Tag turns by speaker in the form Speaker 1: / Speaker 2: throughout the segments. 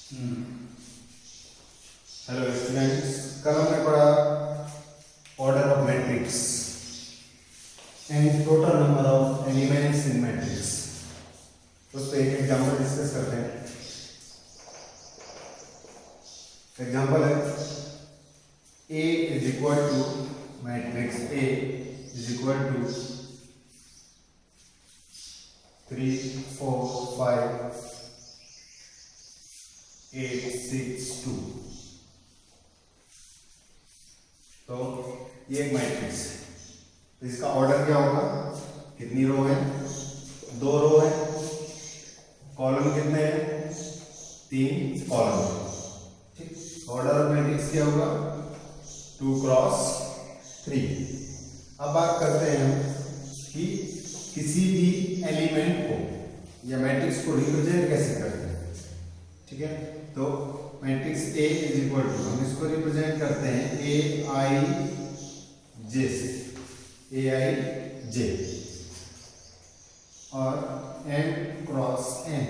Speaker 1: Hello students, कल हमने पढ़ा order of matrix and total number of elements in matrix. उस पर एक एग्जांपल डिस्कस करते हैं। एग्जांपल है A is equal to matrix A is equal to 3 4 5 8 6 2। तो ये एक मैट्रिक्स है, तो इसका ऑर्डर क्या होगा? कितनी रो है? 2 रो है। कॉलम कितने हैं? 3 कॉलम। ठीक, ऑर्डर ऑफ मैट्रिक्स क्या होगा? 2 क्रॉस 3। अब बात करते हैं हम कि किसी भी एलिमेंट को या मैट्रिक्स को रिप्रेजेंट कैसे करते हैं। ठीक है, तो matrix A is equal to, हम इसको रिप्रेजेंट करते हैं AIJ से, AIJ और M cross N,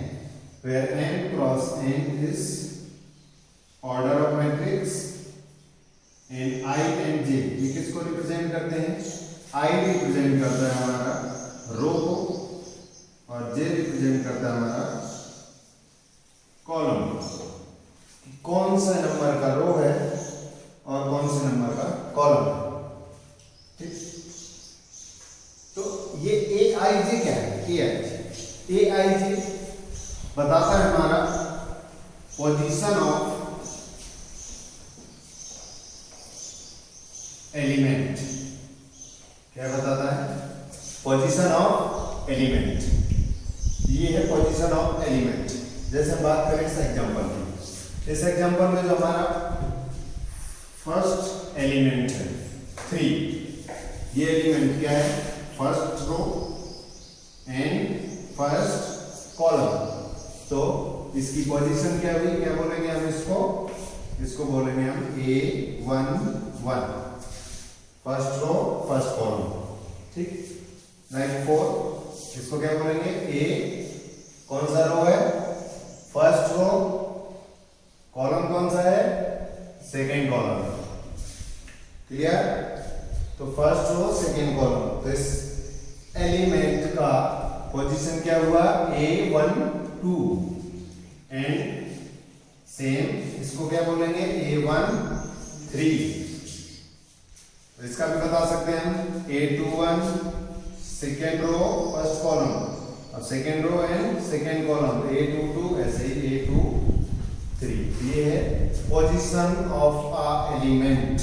Speaker 1: where M cross N is order of matrix and I and J ये किसको रिप्रेजेंट करते हैं? I रिप्रेजेंट करता है हमारा रो को और J रिप्रेजेंट करता है हमारा कॉलम। कौन सा नंबर का रो है और कौन से नंबर का कॉलम है। ठीक, तो ये AIJ क्या है? AIJ बताता है हमारा पोजीशन ऑफ एलिमेंट। क्या बताता है? Position of element. ये है पोजीशन ऑफ एलिमेंट। जैसे हम बात करें इस एग्जांपल की, इस एग्जांपल में जो हमारा फर्स्ट एलिमेंट है 3, ये एलिमेंट क्या है? First row and first column. तो इसकी पोजीशन क्या हुई? क्या बोलेंगे हम इसको बोलेंगे हम A11, first row first column. ठीक, लाइक 4, इसको क्या बोलेंगे? A कौन सा रो है? फर्स्ट रो। कॉलम कौन सा है? Second column. क्लियर? तो फर्स्ट रो सेकेंड कॉलम, तो इस एलिमेंट का पोजीशन क्या हुआ? A12 एंड सेम इसको क्या बोलेंगे? A13। तो इसका भी बता सकते हैं हम A21 second row first column, अब second row and second column A22, ऐसे ही A23। ये है पोजीशन ऑफ अ एलिमेंट।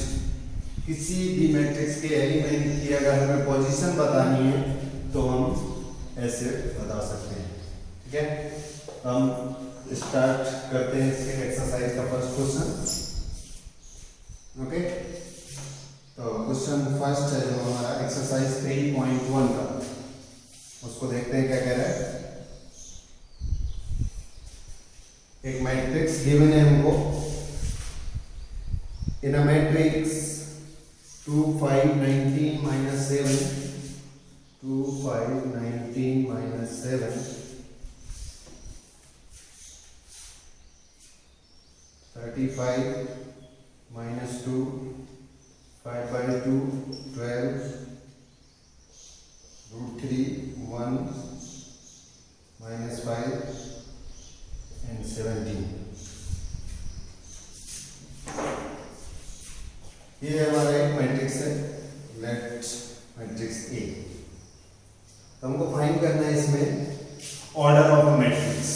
Speaker 1: किसी भी मैट्रिक्स के एलिमेंट की अगर हमें पोजीशन बतानी है तो हम ऐसे बता सकते हैं। ठीक है, हम स्टार्ट करते हैं इसके एक्सरसाइज का फर्स्ट क्वेश्चन। ओके, तो क्वेश्चन फर्स्ट है जो हमारा एक्सरसाइज 3.1 का, उसको देखते हैं क्या कह रहा है। एक मैट्रिक्स गिवन है हमको। इन अ मैट्रिक्स 2 5 19 -7, 2 5 19 -7, 35 -2, 5/2 12, √3 1 -5 and 17। ये हमारा एक मैट्रिक्स है, लेट मैट्रिक्स A। तो हमको फाइंड करना है इसमें order of matrix.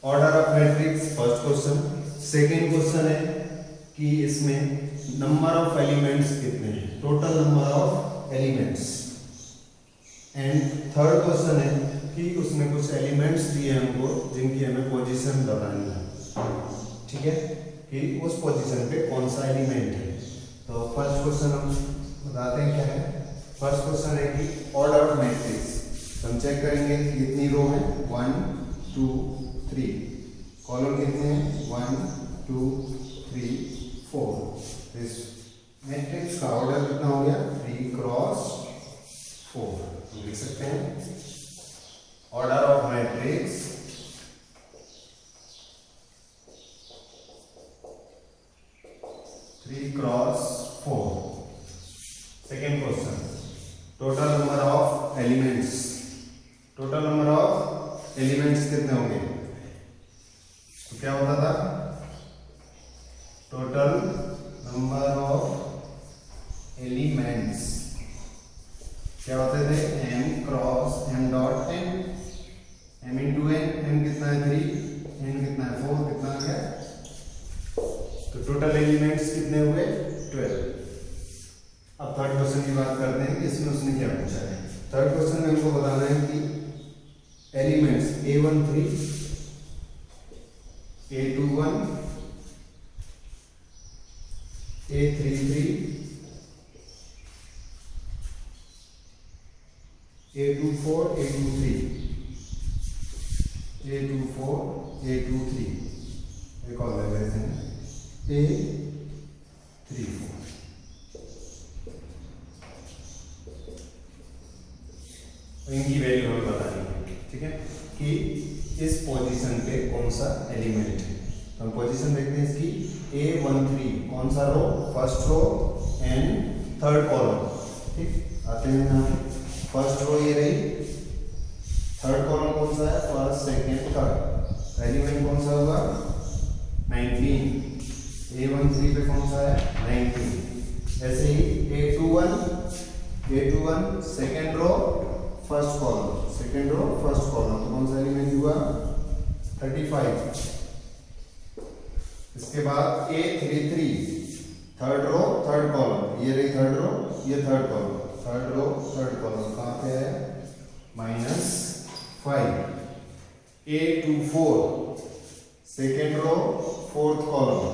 Speaker 1: Order of matrix first question. Second question है कि इसमें नंबर ऑफ एलिमेंट्स कितने हैं, total number of elements. And third question है कि उसमें कुछ एलिमेंट्स दिए हमको जिनकी हमें पोजीशन बतानी है। ठीक है, कि उस पोजीशन पे कौन सा एलिमेंट है। तो फर्स्ट क्वेश्चन हम बताते हैं क्या है। फर्स्ट क्वेश्चन है कि ऑर्डर ऑफ मैट्रिक्स। हम चेक करेंगे कितनी रो है? 1 2 3। कॉलम कितने हैं? 1 2 3 4। इस मैट्रिक्स का ऑर्डर कितना हो गया? 3 क्रॉस 4। हम लिख सकते हैं ऑर्डर ऑफ मैट्रिक्स क्वेश्चन उसने क्या पूछा है। थर्ड क्वेश्चन में हमको बताना है कि elements A13, A21, A33, A24, A23, A24, A23, एक और ले लेते हैं A34। इनकी वैल्यू हमें बतानी है, ठीक है, कि इस पोजीशन पे कौन सा एलिमेंट है। तो हम पोजीशन देखते हैं इसकी A13 कौन सा row, first row and third column, ठीक। आते हैं ना, फर्स्ट रो ये रही, थर्ड कॉलम कौन सा है, फर्स्ट सेकेंड थर्ड, एलिमेंट कौन सा होगा 19, A13 पे कौन सा है 19। ऐसे ही A21 second row first column, second row first column, तो कौन सा एलिमेंट हुआ 35। इसके बाद A33 third row third column, ये रही थर्ड रो, ये third column, third row third column कहाँ पे है -5। A24 second row fourth column,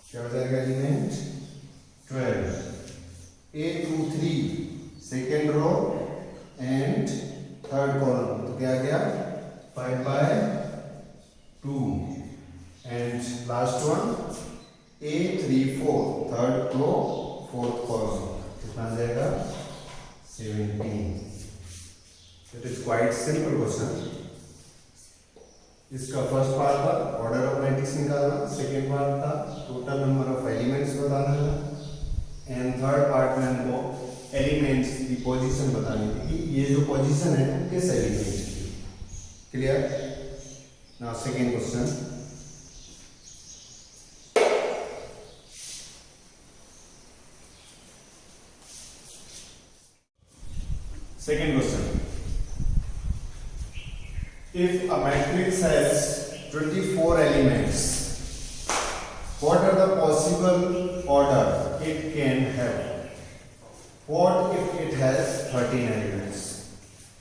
Speaker 1: क्या हो जाएगा element 12। A23 second row and third column, तो क्या आ गया 5/2। And last one A34 third row fourth column, कितना आ जाएगा 17। It is quite simple question. इसका फर्स्ट पार्ट था ऑर्डर ऑफ मैट्रिक्स निकालना, सेकेंड पार्ट था टोटल नंबर ऑफ एलिमेंट्स बताना है, एंड थर्ड पार्ट में हमको एलिमेंट्स की पोजीशन बतानी थी कि ये जो पोजीशन है किस एलिमेंट की। Clear. Now second question, second question, if a matrix has 24 elements, what are the possible order it can have? What if it has 13 elements?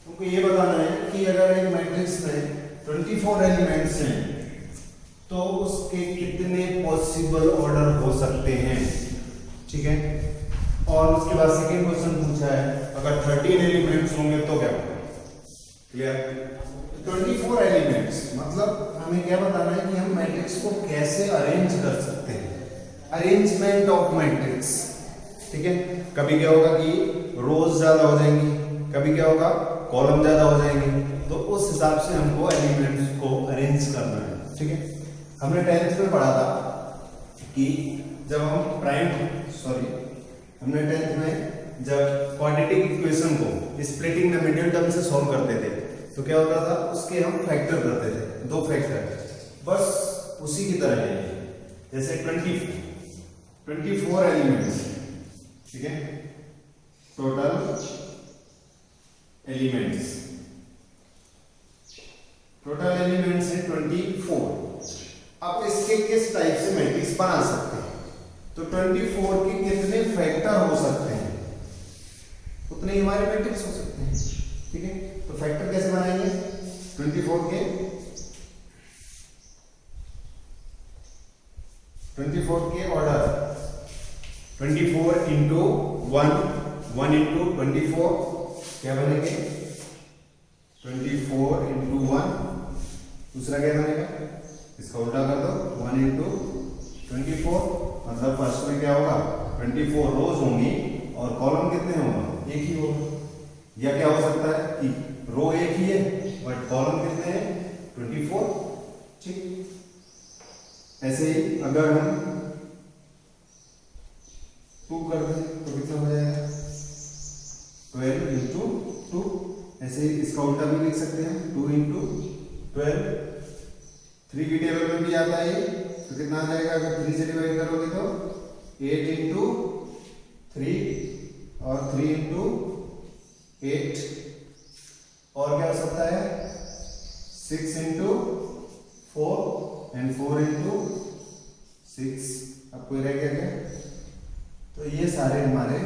Speaker 1: तुमको ये बताना है कि अगर एक मैट्रिक्स में 24 एलिमेंट्स हैं तो उसके कितने पॉसिबल ऑर्डर हो सकते हैं, ठीक है। और उसके बाद सेकेंड क्वेश्चन पूछा है अगर 13 एलिमेंट्स होंगे तो क्या होगा। क्लियर। 24 एलिमेंट्स मतलब हमें क्या बताना है कि हम मैट्रिक्स को कैसे अरेंज कर सकते हैं, अरेंजमेंट ऑफ मैट्रिक्स, ठीक है। कभी क्या होगा कि रोज ज्यादा हो जाएंगी, कभी क्या होगा कॉलम ज्यादा हो जाएंगे, तो उस हिसाब से हमको एलिमेंट्स को अरेंज करना है, ठीक है। हमने 10th में पढ़ा था कि जब हम हमने 10th में जब क्वाड्रेटिक इक्वेशन को स्प्लिटिंग द मिडिल टर्म से सॉल्व करते थे तो क्या होता था, उसके हम फैक्टर करते थे, 2 फैक्टर, बस उसी की तरह है। जैसे 24 एलिमेंट्स, ठीक है, टोटल एलिमेंट्स है 24। अब इसके किस टाइप से मैट्रिक्स बना सकते हैं, तो 24 के कितने फैक्टर हो सकते हैं उतने ही हमारे मैट्रिक्स हो सकते हैं, ठीक है। तो फैक्टर कैसे बनाएंगे 24 के 24 के ऑर्डर 24 इंटू 1 इंटू 24 क्या बनेंगे 24 इंटू 1, दूसरा क्या बनेगा इसका उल्टा कर दो 1 इंटू 24, मतलब फर्स्ट में क्या होगा 24 रोज होंगी और कॉलम कितने होंगे एक ही होगा, या क्या हो सकता है कि रो एक ही है बट कॉलम कितने हैं 24, ठीक। ऐसे ही अगर हम 2 कर दें तो कितना हो जाएगा 12 इंटू 2, ऐसे ही इसका उल्टा भी लिख सकते हैं 2 इंटू 12, 3 की टेबल में भी आता है तो कितना आ जाएगा अगर 3 से डिवाइड करोगे तो 8 इंटू 3 और 3 इंटू 8, और क्या हो सकता है 6 इंटू 4 एंड 4 इंटू 6, अब कोई रह गया क्या, तो ये सारे हमारे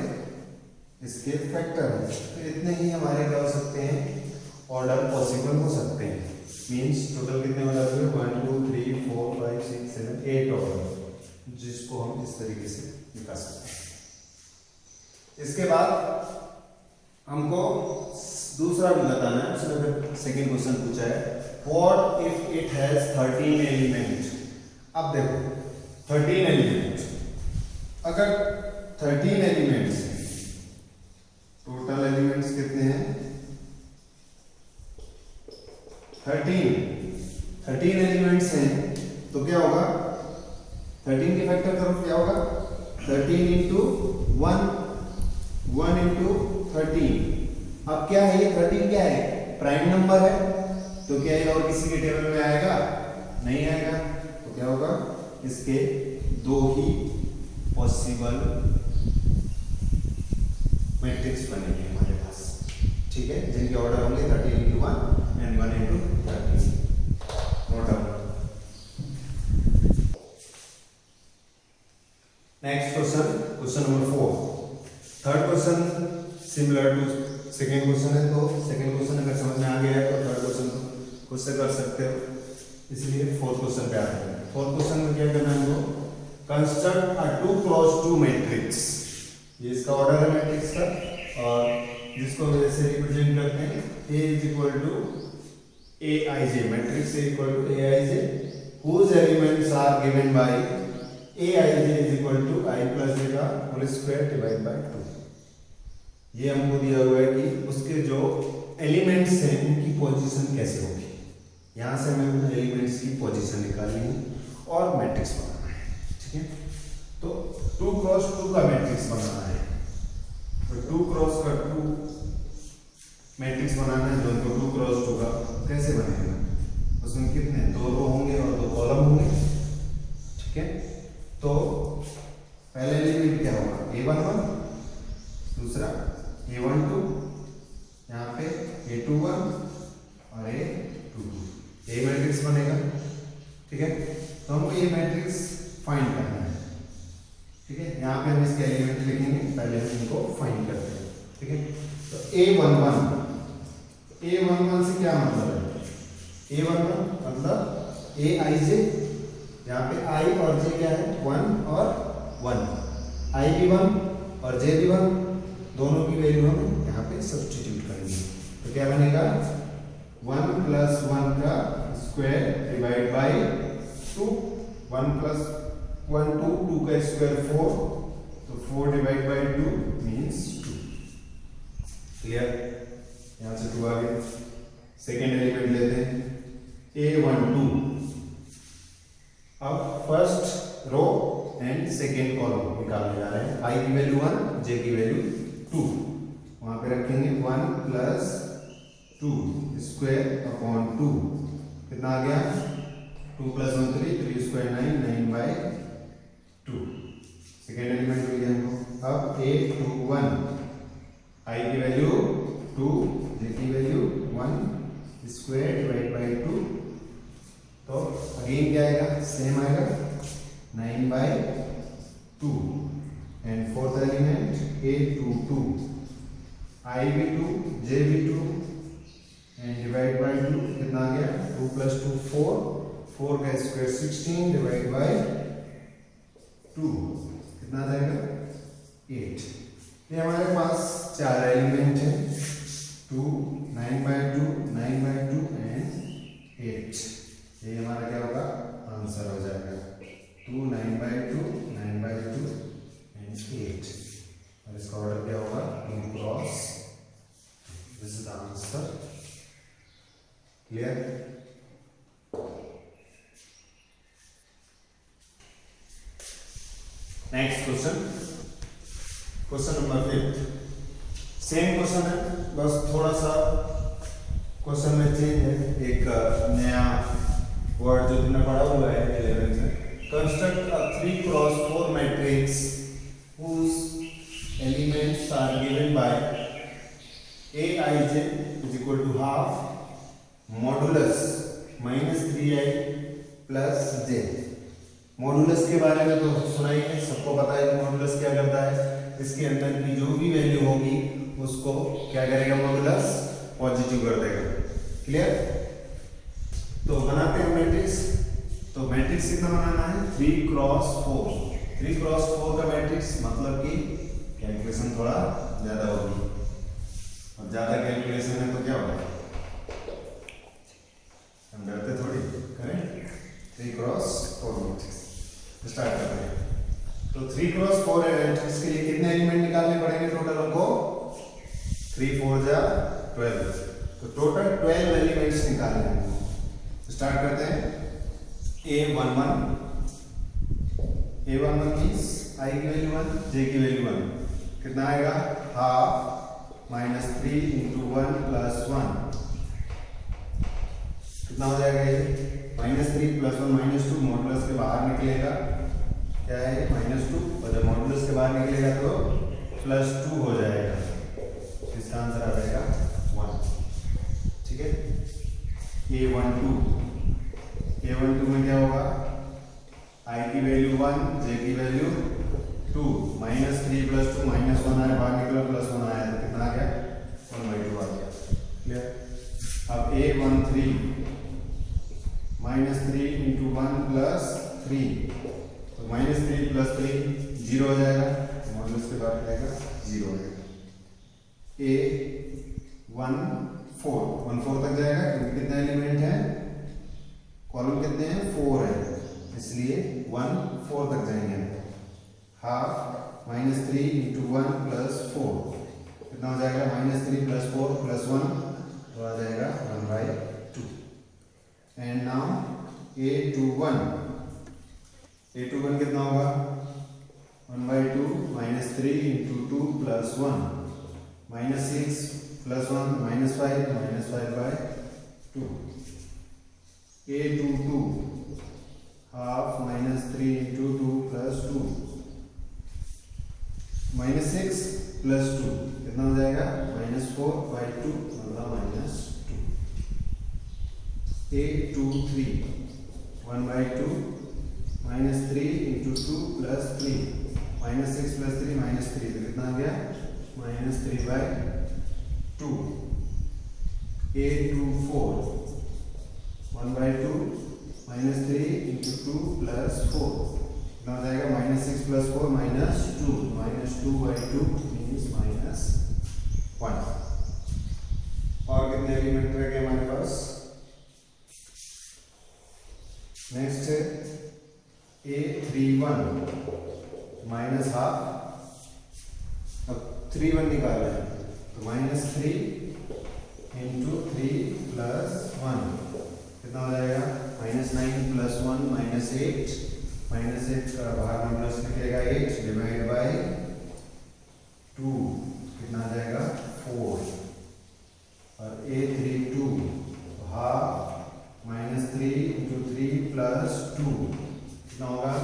Speaker 1: इसके फैक्टर हैं। तो इतने ही हमारे क्या हो सकते हैं, ऑर्डर पॉसिबल हो सकते हैं। मीन्स टोटल कितने ऑर्डर हुए, 1 2 3 4 5 6 7 8 ऑर्डर, जिसको हम इस तरीके से निकाल सकते हैं। इसके बाद हमको दूसरा भी बताना है, उसमें फिर सेकेंड क्वेश्चन पूछा है, what if it has 13 element. अब देखो 13 एलिमेंट, अगर 13 एलिमेंट्स, टोटल एलिमेंट्स कितने हैं 13 एलिमेंट्स हैं, तो क्या होगा 13 के फैक्टर करो, क्या होगा 13 इंटू 1 इंटू 13। अब क्या है ये 13 क्या है, प्राइम नंबर है, तो क्या ये और किसी के टेबल में आएगा, नहीं आएगा। तो क्या होगा, इसके दो ही पॉसिबल मैट्रिक्स बनेंगे हमारे पास, ठीक है, जिनके ऑर्डर होंगे 13 into 1 and 1 into 13। Note down. Next question, question number 4। Third question similar to second question है, तो सेकेंड क्वेश्चन अगर समझ में आ गया है तो थर्ड क्वेश्चन तो खुद से कर सकते हो, इसलिए फोर्थ क्वेश्चन पे आते हैं। फोर्थ क्वेश्चन में क्या करना है हमको, कंस्ट्रक्ट अ 2 क्रॉस 2 मैट्रिक्स। ये इसका ऑर्डर है मैट्रिक्स का, और जिसको वैसे रिप्रेजेंट करते हैं A is equal to Aij, matrix A equal to Aij whose elements are given by Aij is equal to I plus j का होल स्क्वायर डिवाइड बाय 2। ये हमको दिया हुआ है कि उसके जो एलिमेंट्स हैं उनकी पोजीशन कैसे होगी। यहाँ से हमें उन एलिमेंट्स की पोजीशन निकालनी है और मैट्रिक्स बनाना है, ठीक है। तो 2 क्रॉस 2 का मैट्रिक्स बनाना है, तो 2 क्रॉस का 2 मैट्रिक्स बनाना है, दोनों को 2 क्रॉस 2 का कैसे बनेगा, उसमें कितने 2 रो होंगे और 2 कॉलम होंगे, ठीक है। तो पहले एलिमेंट क्या होगा A11, दूसरा A12, यहाँ पे A21 और A22, ये मैट्रिक्स बनेगा, ठीक है। तो हमको ये मैट्रिक्स फाइंड करना है, ठीक है। यहाँ पे हम इसके एलिमेंट लिखेंगे, पहले हम इनको फाइंड करते हैं, ठीक है। तो A11 से क्या मतलब है, A11 मतलब Aij, यहाँ पे I और J क्या है 1 और 1, I भी 1 और J भी 1, दोनों की वैल्यू हम यहाँ पे सब्स्टिट्यूट करेंगे। तो क्या बनेगा 1 प्लस 1 का स्क्वायर डिवाइड बाय 2, 1 प्लस 1 2 का स्क्वायर 4, तो 4 डिवाइड बाय 2 मीन्स 2। क्लियर, यहाँ से 2 आ गया। सेकेंड एलिमेंट लेते हैं A12। अब first row and second column निकालने जा रहे हैं। I की वैल्यू 1, J की वैल्यू 2, वहां पे रखेंगे 1 प्लस 2 स्क्वायर अपॉन 2, कितना आ गया 2 plus 1 3, 3 square 9, 9 by 2। Second element मिल गया हमको। अब A21, I की वैल्यू 2, J की वैल्यू 1 स्क्वायर डिवाइड बाय 2, तो अगेन क्या आएगा, सेम आएगा 9 by 2 and fourth element A22, I भी 2, J भी 2 एंड डिवाइड बाय 2, कितना आ गया 2 प्लस 2 4, 4 का स्क्वायर 16 डिवाइड बाय 2, कितना आ जाएगा 8। ये हमारे पास 4 एलिमेंट हैं, 2 9 बाय 2, 9 बाय 2 एंड 8। ये हमारा क्या होगा, आंसर हो जाएगा 2 9 बाय 2, 9 बाय 2 एंड 8, और इसका ऑर्डर क्या होगा 2 cross. This is the answer. Clear. Next question, question number 5। Same question है, बस थोड़ा सा क्वेश्चन में चेंज है, एक नया वर्ड जो तुमने पढ़ा हुआ है 11th में। Construct a 3 cross 4 matrix whose elements are given by Aij is equal to half modulus -3i plus j। Modulus के बारे में तो सुना ही है, सबको पता है कि मॉडुलस क्या करता है, इसके अंदर की जो भी वैल्यू होगी उसको क्या करेगा, मॉडुलस पॉजिटिव कर देगा। क्लियर? तो बनाते हैं मैट्रिक्स। तो मैट्रिक्स कितना बनाना है, 3 क्रॉस 4। 3 क्रॉस 4 का मैट्रिक्स मतलब कि कैलकुलेशन थोड़ा ज्यादा होगी, और ज्यादा कैलकुलेशन है तो क्या होगा, हम डरते थोड़ी करें। 3 क्रॉस 4 मैट्रिक्स स्टार्ट करते हैं। तो 3 क्रॉस 4 मैट्रिक्स के लिए कितने एलिमेंट निकालने पड़ेंगे टोटल हमको, 3 4 जा 12। तो टोटल 12 एलिमेंट्स निकालने हैं। स्टार्ट करते हैं। A11 मीन्स I की वैल्यू 1, J की वैल्यू 1, कितना आएगा, हाफ माइनस 3 इंटू 1 प्लस 1, कितना हो जाएगा ये, -3 प्लस 1 -2, मॉडुलस के बाहर निकलेगा, क्या है -2, और जब मॉडुलस के बाहर निकलेगा तो +2 हो जाएगा, इसका आंसर आ जाएगा 1। ठीक है। A12 में क्या होगा, I की वैल्यू 1, J की वैल्यू 2, -3 प्लस 2 -1 आया, बाहर निकला +1 आया, तो कितना आ गया, 1/2 आ गया। क्लियर? अब A13 -3 इंटू 1 प्लस 3, तो -3 प्लस 3 0 हो जाएगा, मॉडुलस के बाद रहेगा 0 हो जाएगा। A14 तक जाएगा, क्योंकि कितने एलिमेंट हैं, कॉलम कितने हैं, 4 है, इसलिए 1 4 तक जाएंगे। हाफ -3 इंटू 1 प्लस 4, कितना हो जाएगा, -3 प्लस 4 प्लस 1, तो आ जाएगा 1/2। एंड नाउ A21 कितना होगा, 1/2 -3 into 2 plus 1, -6 plus 1 -5/2। A22 half -3 into 2 plus 2, -6 plus 2, कितना हो जाएगा, -4/2, मतलब -2। A23 1/2 -3 इंटू 2 प्लस 3, -6 प्लस 3 -3, तो कितना आ गया, -3/2। A24 1/2 -3 इंटू 2 प्लस 4, कितना हो जाएगा, -6 प्लस 4 -2, -2/2 मीन्स -1। और कितने एलिमेंट रह गए हमारे पास, नेक्स्ट है A31 -हाफ, अब 31 निकालना है, तो -3 इंटू 3 प्लस 1, कितना हो जाएगा, -9 प्लस 1 -8, -8 का बाहर मॉडुलस निकलेगा 8 डिवाइड बाय 2, कितना आ जाएगा 4। और A32 हाफ -3 इंटू 3 प्लस 2, कितना होगा,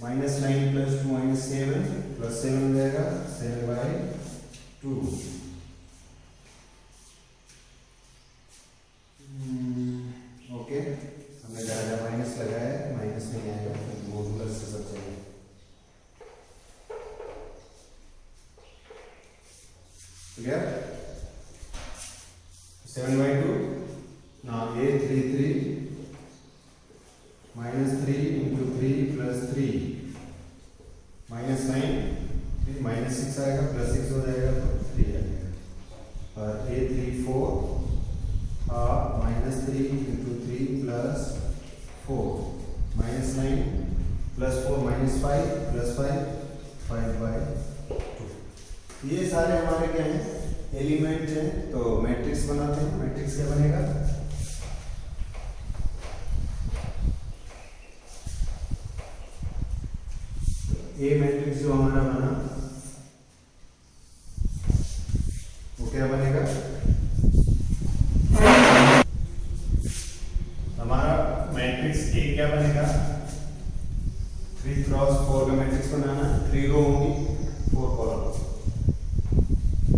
Speaker 1: -9 प्लस 2 -7 प्लस 7 हो जाएगा, 7/2। ओके, हमने जहाँ माइनस लगाया है, माइनस नहीं आएगा, मॉडुलस से सब चाहिए। Clear? 7/2। Now A33 -3 into 3 plus 3, -9 -6 आएगा, प्लस 6 हो जाएगा, तो 3 आएगा। और A34 half -3 into 3 plus 4, -9 plus 4 -5 plus 5/2। ये सारे हमारे क्या हैं, एलिमेंट हैं। तो मैट्रिक्स बनाते हैं। मैट्रिक्स क्या बनेगा, ए मैट्रिक्स जो हमारा बना वो क्या बनेगा, हमारा मैट्रिक्स ए क्या बनेगा, 3 क्रॉस 4 का मैट्रिक्स बनाना, 3 रो होंगी 4 कॉलम।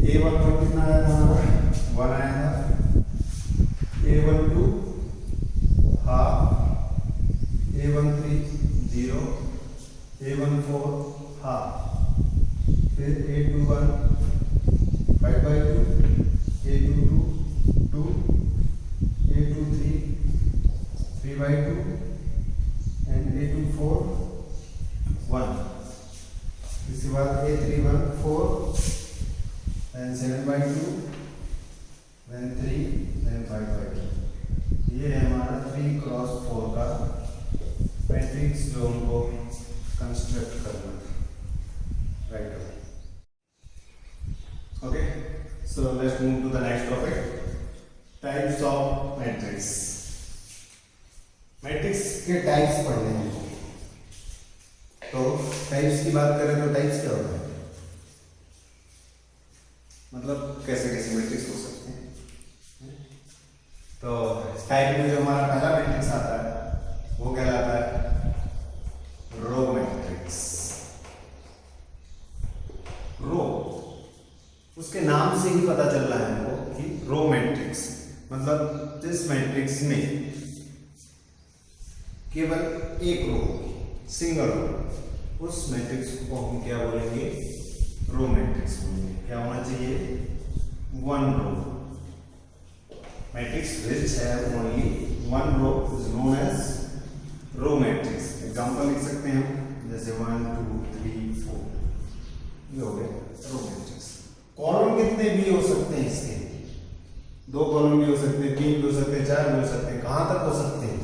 Speaker 1: A11 कितना आया था हमारा, 1 आया था। A12 half, A13 0, A14 half, फिर देन 3 देन 5 बाई 2। ये है हमारा 3 क्रॉस 4 का मैट्रिक्स जो हमको कंस्ट्रक्ट करना था, right. Okay, so let's move to the next topic, types of matrix. Matrix के टाइप्स पढ़ने हैं। तो टाइप्स की बात करें तो टाइप्स क्या होता है, मतलब कैसे कैसे मैट्रिक्स हो सकते हैं। तो टाइप में जो हमारा पहला मैट्रिक्स आता है वो कहलाता है रो मैट्रिक्स। रो, उसके नाम से ही पता चल रहा है हमको कि रो मैट्रिक्स, मतलब जिस मैट्रिक्स में केवल एक रो, सिंगल रो, उस मैट्रिक्स को हम क्या बोलेंगे, रो मैट्रिक्स बोलेंगे। क्या होना चाहिए, one row. Matrix which have only one row is known as row matrix. Example लिख सकते हैं हम, जैसे 1 2 3 4, ये हो गया रो मैट्रिक्स। कॉलम कितने भी हो सकते हैं इसके, 2 कॉलम भी हो सकते हैं, 3 भी हो सकते हैं, 4 भी हो सकते हैं, कहां तक हो सकते हैं।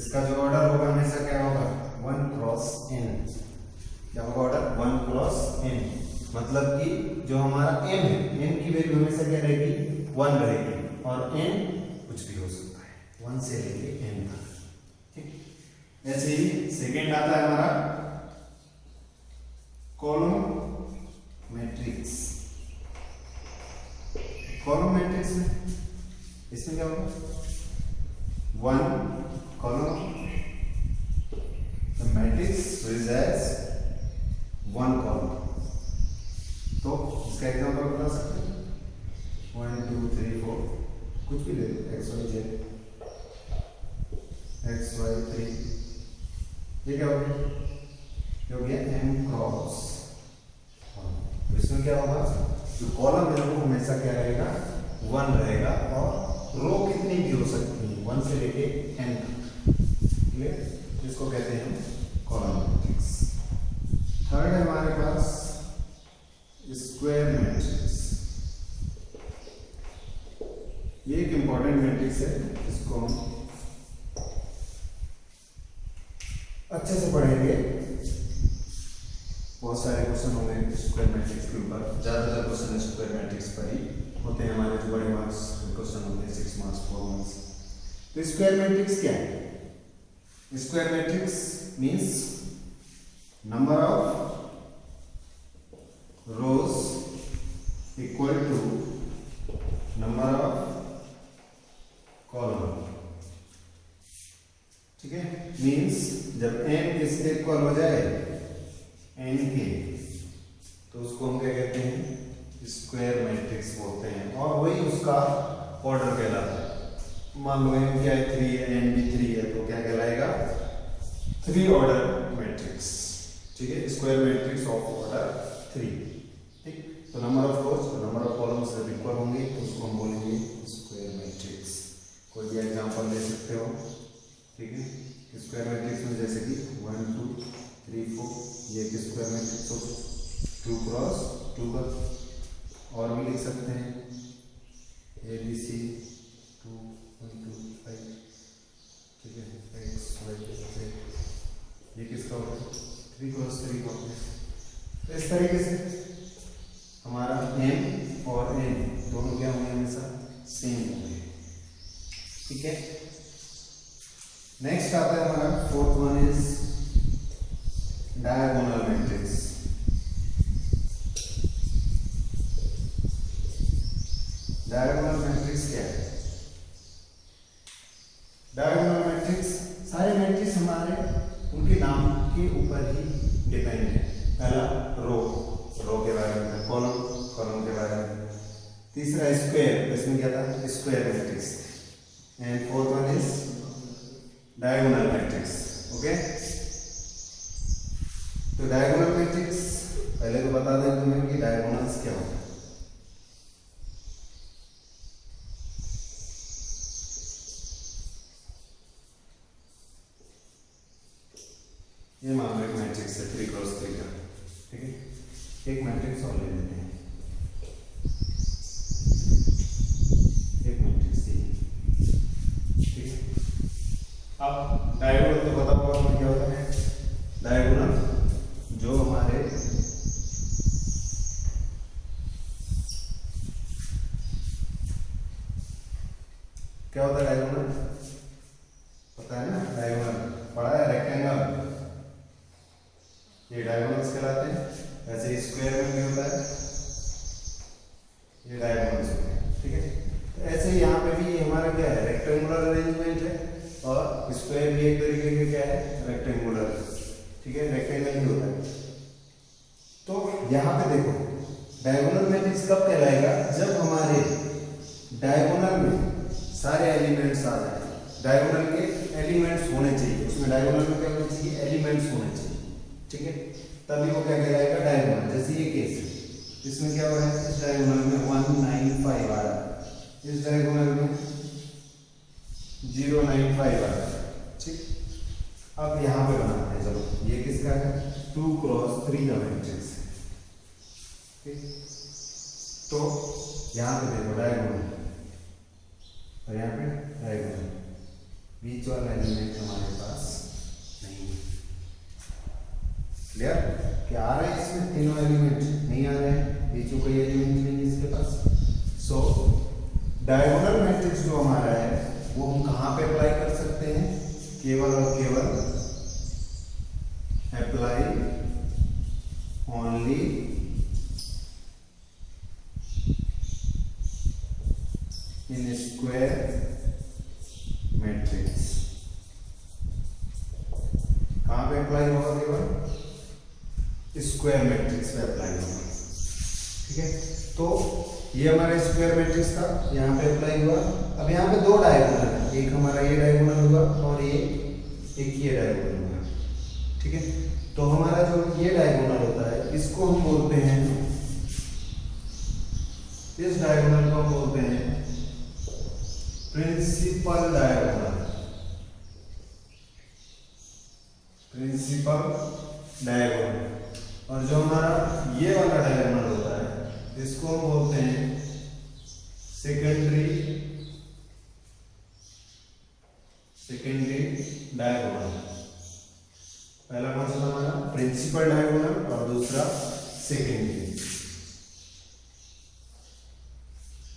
Speaker 1: इसका जो ऑर्डर होगा हमेशा क्या होगा, 1 क्रॉस n। क्या होगा ऑर्डर, 1 क्रॉस n, मतलब कि जो हमारा n है, n की वैल्यू हमेशा क्या रहेगी, 1 रहेगी, और n कुछ भी हो सकता है, 1 से लेके n तक, ठीक। ऐसे ही सेकेंड आता है हमारा कॉलम मैट्रिक्स। कॉलम मैट्रिक्स में इसमें क्या होगा, 1 column, the matrix is as 1 column। तो इसका एग्जांपल बता सकते हैं, 1 2 3 4, कुछ भी ले लो, x y z, x y 3, ये क्या हो गया, ये हो गया m क्रॉस 1। इसमें क्या होगा, जो कॉलम है वो हमेशा क्या रहेगा, 1 रहेगा, और रो कितनी भी हो सकती है, 1 से लेके n तक, जिसको कहते हैं कॉलम मैट्रिक्स। थर्ड है हमारे पास स्क्वायर मैट्रिक्स। ये एक इंपॉर्टेंट मैट्रिक्स है, इसको हम अच्छे से पढ़ेंगे। बहुत सारे क्वेश्चन होंगे स्क्वायर मैट्रिक्स के ऊपर, ज्यादातर क्वेश्चन स्क्वायर मैट्रिक्स पर ही होते हैं हमारे, जो बड़े मार्क्स क्वेश्चन होते हैं, 6 मार्क्स 4 मार्क्स। तो स्क्वायर मैट्रिक्स क्या है, square matrix means number of rows equal to number of column, ठीक है। मीन्स जब n किसके इक्वल हो जाए, n के, तो उसको हम क्या कहते हैं, स्क्वायर मैट्रिक्स बोलते हैं, और वही उसका ऑर्डर कहलाता है। मान लो n क्या है, 3 है, n भी 3 है, तो क्या कहलाएगा, 3 ऑर्डर मैट्रिक्स, ठीक है, स्क्वायर मैट्रिक्स ऑफ ऑर्डर 3, ठीक। तो number of rose, number of columns जब इक्वल होंगे तो उसको हम बोलेंगे स्क्वायर मैट्रिक्स। कोई भी एग्जांपल ले सकते हो, ठीक है। स्क्वायर मैट्रिक्स में जैसे कि 1 2 3 4, ये एक स्क्वायर मैट्रिक्स हो, 2 क्रॉस 2 का, और भी लिख सकते हैं ABC 2 1 2 5, ठीक है, x y z, ये किसका होगा, 3 क्रॉस 3 का होगा। तो इस तरीके से हमारा m और n दोनों क्या होंगे, हमेशा सेम होंगे, ठीक है। नेक्स्ट आता है हमारा fourth one is diagonal matrix. Diagonal matrix क्या है, डायगोनल मैट्रिक्स, सारे मैट्रिक्स हमारे उनके नाम के ऊपर ही डिपेंड है। पहला रो, रो के बारे में, कॉलम, कॉलम के बारे में। तीसरा स्क्वायर, इसमें क्या था, square matrix. And fourth one is diagonal matrix. Okay, तो डायगोनल मैट्रिक्स पहले तो बता दें तुम्हें कि डायगोनल्स क्या होता है। ये मान लो एक मैट्रिक्स है 3 क्रॉस 3 का, ठीक है। एक मैट्रिक्स और ले लेते हैं, अब डायगोनल तो पता होगा हमें क्या होता है। डायगोनल जो हमारे क्या होता है, डायगोनल पता है ना, डायगोनल पढ़ा है, रेक्टेंगल, ये डायगोनल्स कहलाते हैं। ऐसे स्क्वायर में भी होता है, ये डायगोनल्स होते हैं, ठीक है। तो ऐसे ही यहाँ पे भी हमारा क्या है, रेक्टेंगुलर अरेंजमेंट है, और स्क्वायर भी एक तरीके का क्या है, रेक्टेंगुलर, ठीक है, रेक्टेंगल ही होता है। तो यहाँ पे देखो डायगोनल मैट्रिक्स कब कहलाएगा, जब हमारे डायगोनल में सारे एलिमेंट्स आ जाए। डायगोनल के एलिमेंट्स होने चाहिए, उसमें डायगोनल में क्या होना चाहिए, एलिमेंट्स होने चाहिए, ठीक है, तभी वो क्या कहलाएगा, डायगोनल। जैसे ये केस है, इसमें क्या हो रहा है, इस डायगोनल में 195 आ रहा है, इस डायगोनल में 095 आ रहा है, ठीक। अब यहाँ पे बनाते हैं, चलो ये किसका है, 2 क्रॉस 3 का मैट्रिक्स है, ठीक। तो यहाँ पे देखो डायगोनल, और यहाँ पे डायगोनल, बीच वाला एलिमेंट हमारे पास नहीं है। क्लियर, क्या आ रहे हैं इसमें, तीनों एलिमेंट नहीं आ रहे हैं, बीच में कोई एलिमेंट नहीं है इसके पास। सो डायगोनल मैट्रिक्स जो हमारा है वो हम कहाँ पे अप्लाई कर सकते हैं, केवल और केवल apply only in square matrix. कहां पे अप्लाई होगा, केवल स्क्वायर मैट्रिक्स पे अप्लाई होगा, ठीक है। तो ये हमारा स्क्वायर मैट्रिक्स था, यहाँ पे अप्लाई हुआ। अब यहाँ पे दो डायगोनल है, एक हमारा ये डायगोनल हुआ और ये एक ये डायगोनल हुआ, ठीक है। तो हमारा जो ये डायगोनल होता है इसको हम बोलते हैं, इस डायगोनल को हम बोलते हैं प्रिंसिपल डायगोनल, प्रिंसिपल डायगोनल। और जो हमारा ये वाला डायगोनल होता है इसको हम बोलते हैं सेकेंडरी डायगोनल। पहला कौन सा था हमारा, प्रिंसिपल डायगोनल, और दूसरा सेकेंडरी।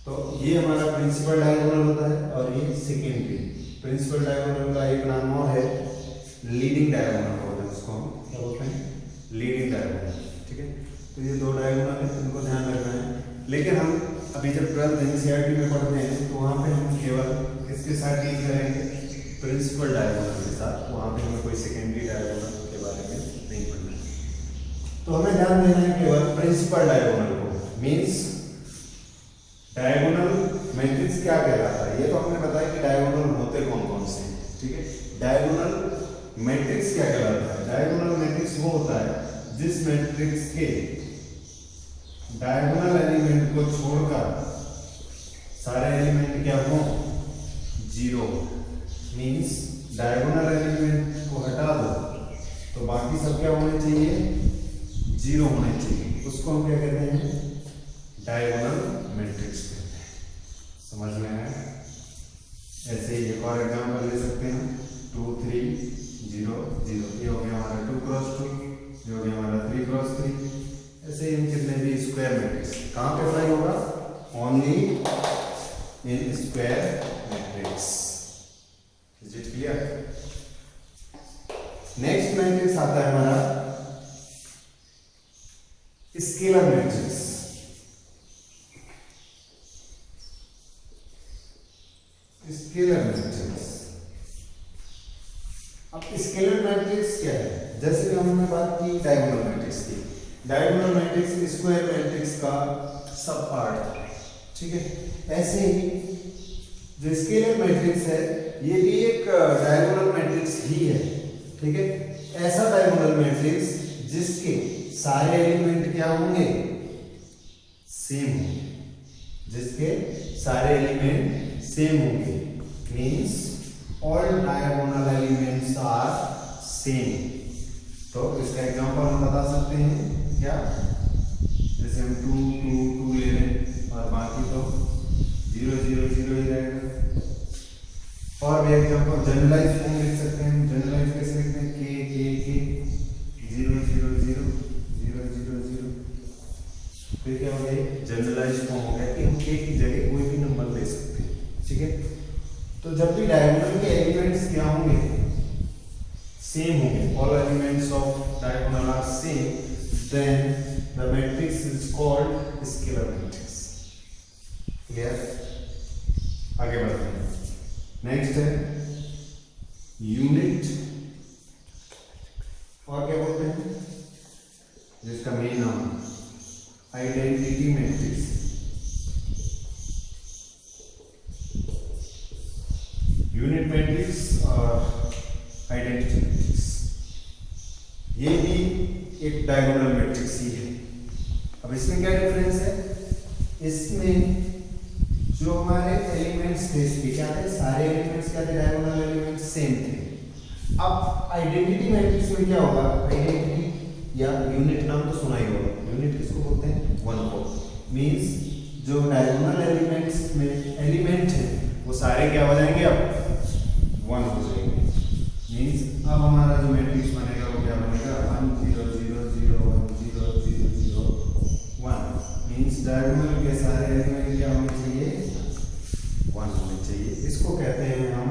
Speaker 1: तो ये हमारा प्रिंसिपल डायगोनल होता है और ये सेकेंडरी। प्रिंसिपल डायगोनल का एक नाम और है लीडिंग डायगोनल बोलते हैं उसको, हम क्या बोलते हैं, लीडिंग डायगोनल, ठीक है। तो ये दो डायगोनल है, इनको ध्यान रखना है। लेकिन हम अभी जब 12th एनसीईआरटी में पढ़ते हैं तो वहाँ पे हम केवल किसके साथ डील करेंगे, प्रिंसिपल डायगोनल के साथ। वहाँ पे हमें कोई सेकेंडरी डायगोनल के बारे में नहीं पढ़ना है। तो हमें ध्यान देना है केवल प्रिंसिपल डायगोनल को। मीन्स डायगोनल मैट्रिक्स क्या कहलाता है, ये तो हमने बताया कि डायगोनल होते कौन कौन से, ठीक है। डायगोनल मैट्रिक्स क्या कहलाता है, डायगोनल मैट्रिक्स वो होता है जिस मैट्रिक्स के डायगोनल एलिमेंट को छोड़कर सारे एलिमेंट क्या हो, जीरो। मीन्स डायगोनल एलिमेंट को हटा दो तो बाकी सब क्या होने चाहिए, जीरो होने चाहिए। उसको हम क्या कहते हैं, डायगोनल मैट्रिक्स कहते हैं। समझ में आया। ऐसे ही एक और एग्जांपल ले सकते हैं, 2 3 0 0, ये हो गया हमारा 2 क्रॉस 2, ये हो गया हमारा 3 क्रॉस 3। ऐसे ही हम कितने भी स्क्वायर मैट्रिक्स कहाँ पे अप्लाई होगा, only in square matrix. Is it clear. Next matrix आता है हमारा स्केलर मैट्रिक्स। स्केलर मैट्रिक्स, अब स्केलर मैट्रिक्स क्या है, जैसे कि हमने बात की डायगोनल मैट्रिक्स की। डायगोनल मैट्रिक्स स्क्वायर मैट्रिक्स का सब पार्ट है, ठीक है। ऐसे ही जो स्केलर मैट्रिक्स है ये भी एक डायगोनल मैट्रिक्स ही है, ठीक है। ऐसा डायगोनल मैट्रिक्स जिसके सारे एलिमेंट क्या होंगे, सेम होंगे, जिसके सारे एलिमेंट सेम होंगे। Means all diagonal elements are same. तो इसका एग्जांपल हम बता सकते हैं क्या, जैसे हम 2 2 2 ले लें और बाकी तो 0 0 0 ही रहेगा। और भी एग्जांपल जनरलाइज फॉर्म लिख सकते हैं। जनरलाइज कैसे लिखते हैं? के 0 0 0 0 0 0। फिर क्या हो गया? जनरलाइज फॉर्म हो गया कि हम के की जगह कोई भी नंबर ले सकते हैं। ठीक है, तो जब भी डायगोनल के एलिमेंट्स क्या होंगे? सेम होंगे। All elements of diagonal are same, then the matrix is called scalar matrix. Clear? आगे बढ़ते हैं। नेक्स्ट है यूनिट, और क्या बोलते हैं जिसका मेन नाम आइडेंटिटी मैट्रिक्स। यूनिट मैट्रिक्स और आइडेंटिटी मैट्रिक्स, ये भी एक डायगोनल मैट्रिक्स ही है। अब इसमें क्या डिफरेंस है? इसमें जो हमारे एलिमेंट्स थे इसके क्या थे? सारे एलिमेंट्स क्या थे? डायगोनल एलिमेंट्स सेम थे। अब आइडेंटिटी मैट्रिक्स में क्या होगा? आइडेंटिटी या यूनिट नाम तो सुना ही होगा। यूनिट किसको बोलते हैं? वन को। मींस जो डायगोनल एलिमेंट्स में एलिमेंट है वो सारे क्या हो जाएंगे? अब वन हो जाएंगे। मींस अब हमारा जो मैट्रिक्स बनेगा वो क्या बनेगा? 1 0 0 0 1 0 0 0 1। मींस डायगोनल के सारे एलिमेंट क्या होने चाहिए? 1 होने चाहिए। इसको कहते हैं हम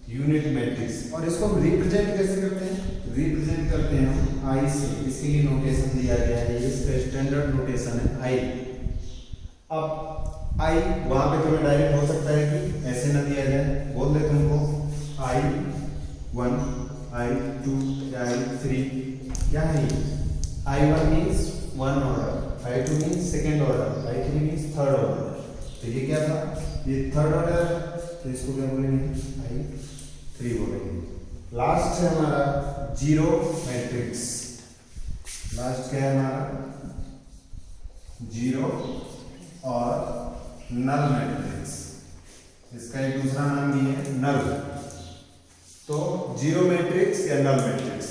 Speaker 1: यूनिट मैट्रिक्स। और इसको हम रिप्रेजेंट कैसे करते हैं? रिप्रेजेंट करते हैं हम आई से। इसके लिए नोटेशन दिया गया है, इसका स्टैंडर्ड नोटेशन है आई। अब आई वहां पे तुम्हें डायरेक्ट हो सकता है कि ऐसे ना दिया जाए, बोल दे तुमको आई 1 आई 2 आई 3। क्या है? आई 1 means 1 order, I2 means second order, I3 means third order. तो ये क्या था? ये थर्ड ऑर्डर, तो इसको क्या बोलेंगे? I3 बोलेंगे। लास्ट है हमारा जीरो मैट्रिक्स। लास्ट क्या है हमारा? जीरो और नल मैट्रिक्स। इसका एक दूसरा नाम भी है नल। तो जीरो मैट्रिक्स या नल मैट्रिक्स,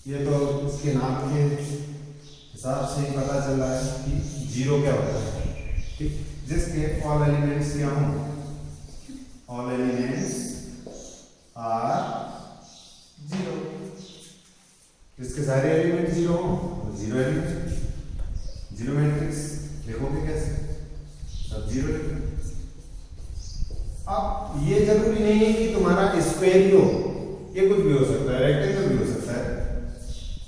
Speaker 1: ये तो इसके नाम के हिसाब से ही पता चल रहा है कि जीरो क्या होता है। ठीक, जिसके ऑल एलिमेंट्स क्या हों? All elements are zero. जिसके सारे एलिमेंट जीरो हों तो जीरो एलिमेंट। जीरो मैट्रिक्स देखोगे कैसे? अब जीरो लिखो। अब ये जरूरी नहीं है कि तुम्हारा स्क्वायर ही हो, ये कुछ भी हो सकता है, रेक्टेंगल भी हो सकता है,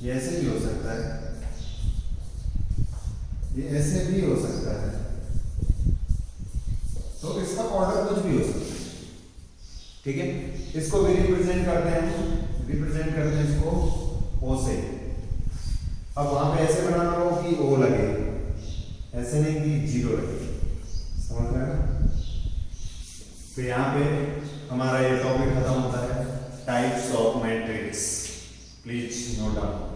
Speaker 1: ये ऐसे भी हो सकता है, ये ऐसे भी हो सकता है। तो इसका ऑर्डर कुछ भी हो सकता है। ठीक है, इसको भी रिप्रेजेंट करते हैं, रिप्रेजेंट करते हैं इसको ओ से। अब वहां पे ऐसे बनाना हो कि ओ लगे, ऐसे नहीं कि जीरो लगे। समझ रहे हैं? तो यहाँ पे हमारा ये टॉपिक खत्म होता है, types of matrix. Please note down.